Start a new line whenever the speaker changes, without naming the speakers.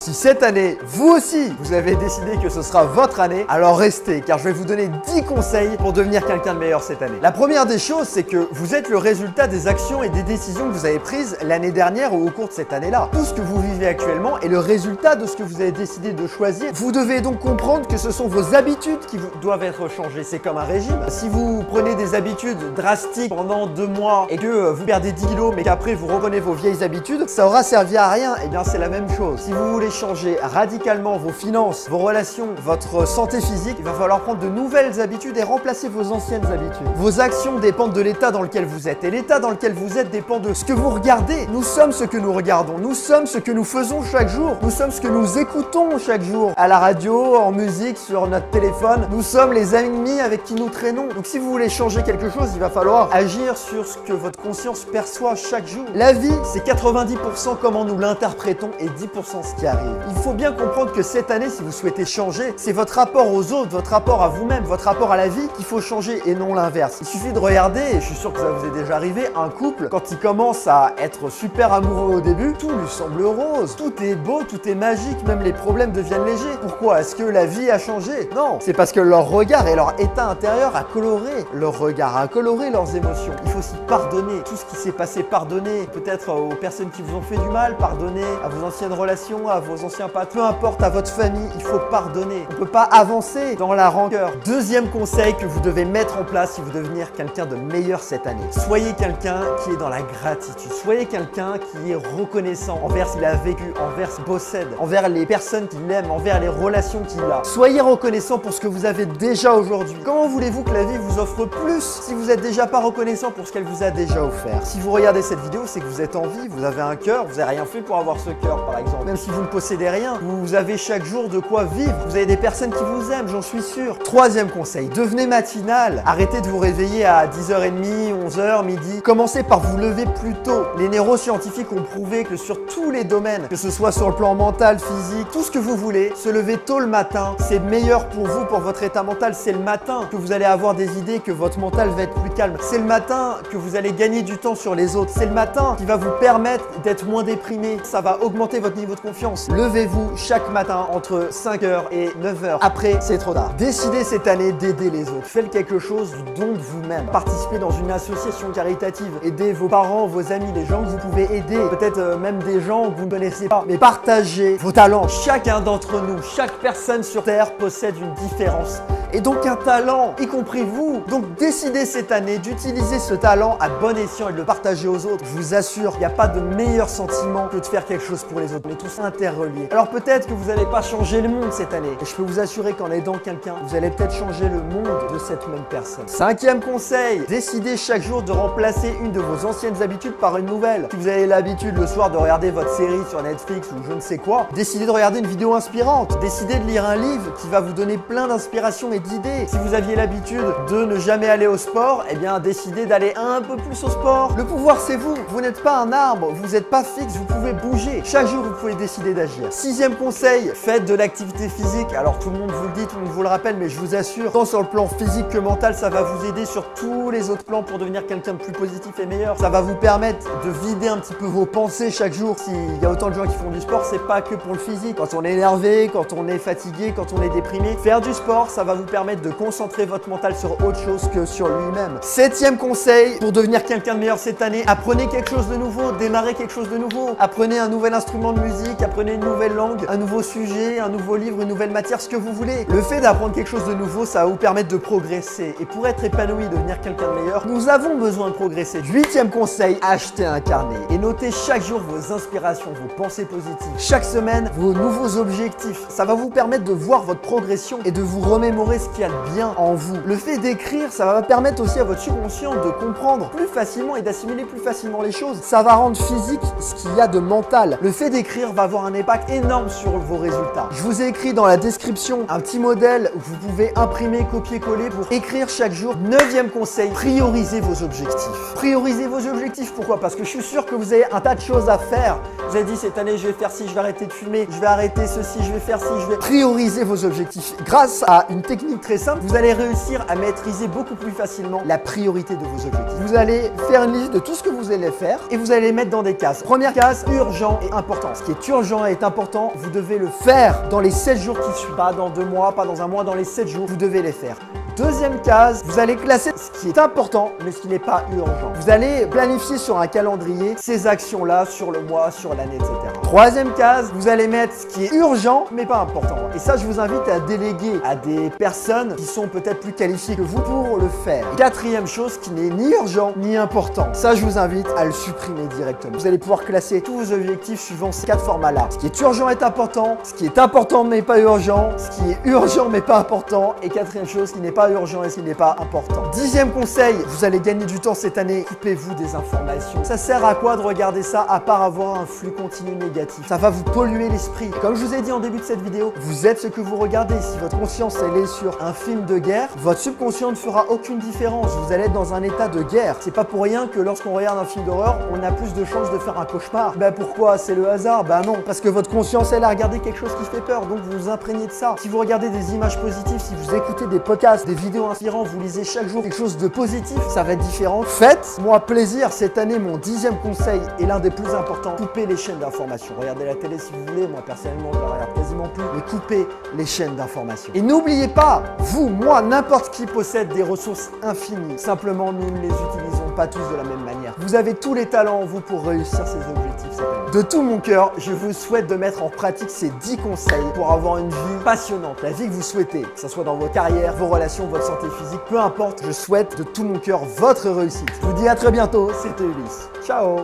Si cette année, vous aussi, vous avez décidé que ce sera votre année, alors restez, car je vais vous donner 10 conseils pour devenir quelqu'un de meilleur cette année. La première des choses, c'est que vous êtes le résultat des actions et des décisions que vous avez prises l'année dernière ou au cours de cette année-là. Tout ce que vous vivez actuellement est le résultat de ce que vous avez décidé de choisir. Vous devez donc comprendre que ce sont vos habitudes qui doivent être changées. C'est comme un régime. Si vous prenez des habitudes drastiques pendant 2 mois et que vous perdez 10 kilos, mais qu'après vous reprenez vos vieilles habitudes, ça aura servi à rien. Et bien c'est la même chose. Si vous voulez changer radicalement vos finances, vos relations, votre santé physique, il va falloir prendre de nouvelles habitudes et remplacer vos anciennes habitudes. Vos actions dépendent de l'état dans lequel vous êtes et l'état dans lequel vous êtes dépend de ce que vous regardez. Nous sommes ce que nous regardons, nous sommes ce que nous faisons chaque jour, nous sommes ce que nous écoutons chaque jour, à la radio, en musique, sur notre téléphone. Nous sommes les amis avec qui nous traînons. Donc si vous voulez changer quelque chose, il va falloir agir sur ce que votre conscience perçoit chaque jour. La vie, c'est 90% comment nous l'interprétons et 10% ce qui arrive. Il faut bien comprendre que cette année, si vous souhaitez changer, c'est votre rapport aux autres, votre rapport à vous-même, votre rapport à la vie qu'il faut changer et non l'inverse. Il suffit de regarder, et je suis sûr que ça vous est déjà arrivé, un couple, quand il commence à être super amoureux au début, tout lui semble rose, tout est beau, tout est magique, même les problèmes deviennent légers. Pourquoi? Est-ce que la vie a changé? Non, c'est parce que leur regard et leur état intérieur a coloré leur regard, a coloré leurs émotions. Il faut aussi pardonner tout ce qui s'est passé, pardonner peut-être aux personnes qui vous ont fait du mal, pardonner à vos anciennes relations, à vos anciens patrons, peu importe, à votre famille, il faut pardonner. On ne peut pas avancer dans la rancœur. Deuxième conseil que vous devez mettre en place si vous devez devenir quelqu'un de meilleur cette année. Soyez quelqu'un qui est dans la gratitude. Soyez quelqu'un qui est reconnaissant envers ce qu'il a vécu, envers ce qu'il possède, envers les personnes qu'il aime, envers les relations qu'il a. Soyez reconnaissant pour ce que vous avez déjà aujourd'hui. Comment voulez-vous que la vie vous offre plus si vous n'êtes déjà pas reconnaissant pour ce qu'elle vous a déjà offert? Si vous regardez cette vidéo, c'est que vous êtes en vie, vous avez un cœur, vous n'avez rien fait pour avoir ce cœur par exemple. Même si vous ne possédez rien, vous avez chaque jour de quoi vivre. Vous avez des personnes qui vous aiment, j'en suis sûr. Troisième conseil, devenez matinal. Arrêtez de vous réveiller à 10h30, 11h, midi. Commencez par vous lever plus tôt. Les neuroscientifiques ont prouvé que sur tous les domaines, que ce soit sur le plan mental, physique, tout ce que vous voulez, se lever tôt le matin, c'est meilleur pour vous, pour votre état mental. C'est le matin que vous allez avoir des idées, que votre mental va être plus calme. C'est le matin que vous allez gagner du temps sur les autres. C'est le matin qui va vous permettre d'être moins déprimé. Ça va augmenter votre niveau de confiance. Levez-vous chaque matin entre 5h et 9h. Après, c'est trop tard. Décidez cette année d'aider les autres. Faites quelque chose du don de vous-même. Participez dans une association caritative. Aidez vos parents, vos amis, les gens que vous pouvez aider. Peut-être même des gens que vous ne connaissez pas. Mais partagez vos talents. Chacun d'entre nous, chaque personne sur Terre possède une différence. Et donc un talent, y compris vous. Donc décidez cette année d'utiliser ce talent à bon escient et de le partager aux autres. Je vous assure, il n'y a pas de meilleur sentiment que de faire quelque chose pour les autres. On est tous interreliés. Alors peut-être que vous n'allez pas changer le monde cette année. Et je peux vous assurer qu'en aidant quelqu'un, vous allez peut-être changer le monde de cette même personne. Cinquième conseil, décidez chaque jour de remplacer une de vos anciennes habitudes par une nouvelle. Si vous avez l'habitude le soir de regarder votre série sur Netflix ou je ne sais quoi, décidez de regarder une vidéo inspirante. Décidez de lire un livre qui va vous donner plein d'inspiration et d'idées. Si vous aviez l'habitude de ne jamais aller au sport, eh bien décidez d'aller un peu plus au sport. Le pouvoir c'est vous. Vous n'êtes pas un arbre, vous n'êtes pas fixe, vous pouvez bouger. Chaque jour vous pouvez décider d'agir. Sixième conseil, faites de l'activité physique. Alors tout le monde vous le dit, tout le monde vous le rappelle, mais je vous assure, tant sur le plan physique que mental, ça va vous aider sur tous les autres plans pour devenir quelqu'un de plus positif et meilleur. Ça va vous permettre de vider un petit peu vos pensées chaque jour. S'il y a autant de gens qui font du sport, c'est pas que pour le physique. Quand on est énervé, quand on est fatigué, quand on est déprimé, faire du sport, ça va vous permettre de concentrer votre mental sur autre chose que sur lui-même. Septième conseil, pour devenir quelqu'un de meilleur cette année, apprenez quelque chose de nouveau, démarrez quelque chose de nouveau. Apprenez un nouvel instrument de musique, apprenez une nouvelle langue, un nouveau sujet, un nouveau livre, une nouvelle matière, ce que vous voulez. Le fait d'apprendre quelque chose de nouveau, ça va vous permettre de progresser. Et pour être épanoui, devenir quelqu'un de meilleur, nous avons besoin de progresser. Huitième conseil, achetez un carnet et notez chaque jour vos inspirations, vos pensées positives. Chaque semaine, vos nouveaux objectifs. Ça va vous permettre de voir votre progression et de vous remémorer ce qu'il y a de bien en vous. Le fait d'écrire, ça va permettre aussi à votre subconscient de comprendre plus facilement et d'assimiler plus facilement les choses. Ça va rendre physique ce qu'il y a de mental. Le fait d'écrire va avoir un impact énorme sur vos résultats. Je vous ai écrit dans la description un petit modèle où vous pouvez imprimer, copier-coller pour écrire chaque jour. Neuvième conseil, priorisez vos objectifs. Priorisez vos objectifs, pourquoi? Parce que je suis sûr que vous avez un tas de choses à faire. Vous avez dit cette année je vais faire ci, je vais arrêter de fumer, je vais arrêter ceci, je vais faire ci, je vais... Prioriser vos objectifs. Grâce à une technique technique très simple, vous allez réussir à maîtriser beaucoup plus facilement la priorité de vos objectifs. Vous allez faire une liste de tout ce que vous allez faire et vous allez les mettre dans des cases. Première case, urgent et important. Ce qui est urgent et important, vous devez le faire dans les 7 jours qui suivent. Pas dans 2 mois, pas dans un mois, dans les 7 jours, vous devez les faire. Deuxième case, vous allez classer ce qui est important, mais ce qui n'est pas urgent. Vous allez planifier sur un calendrier ces actions-là sur le mois, sur l'année, etc. Troisième case, vous allez mettre ce qui est urgent, mais pas important. Et ça, je vous invite à déléguer à des personnes qui sont peut-être plus qualifiées que vous pour le faire. Quatrième chose, qui n'est ni urgent, ni important. Ça, je vous invite à le supprimer directement. Vous allez pouvoir classer tous vos objectifs suivant ces 4 formats-là. Ce qui est urgent est important, ce qui est important mais pas urgent, ce qui est urgent mais pas important, et quatrième chose, ce qui n'est pas urgent et ce qui n'est pas important. 10e conseil, vous allez gagner du temps cette année, coupez-vous des informations. Ça sert à quoi de regarder ça à part avoir un flux continu négatif? Ça va vous polluer l'esprit. Comme je vous ai dit en début de cette vidéo, vous êtes ce que vous regardez. Si votre conscience elle est sur un film de guerre, votre subconscient ne fera aucune différence. Vous allez être dans un état de guerre. C'est pas pour rien que lorsqu'on regarde un film d'horreur, on a plus de chances de faire un cauchemar. Ben pourquoi? C'est le hasard? Ben non, parce que votre conscience elle a regardé quelque chose qui fait peur, donc vous vous imprégnez de ça. Si vous regardez des images positives, si vous écoutez des podcasts, des vidéos inspirantes, vous lisez chaque jour quelque chose de positif, ça va être différent. Faites-moi plaisir cette année, mon 10e conseil est l'un des plus importants. Coupez les chaînes d'information. Regardez la télé si vous voulez, moi personnellement je la regarde quasiment plus, mais coupez les chaînes d'information. Et n'oubliez pas, vous, moi, n'importe qui possède des ressources infinies. Simplement, nous ne les utilisons pas tous de la même manière. Vous avez tous les talents en vous pour réussir ces objectifs cette année. De tout mon cœur, je vous souhaite de mettre en pratique ces 10 conseils pour avoir une vie passionnante, la vie que vous souhaitez, que ce soit dans votre carrière, vos relations, votre santé physique, peu importe, je souhaite de tout mon cœur votre réussite. Je vous dis à très bientôt, c'était Ulysse. Ciao!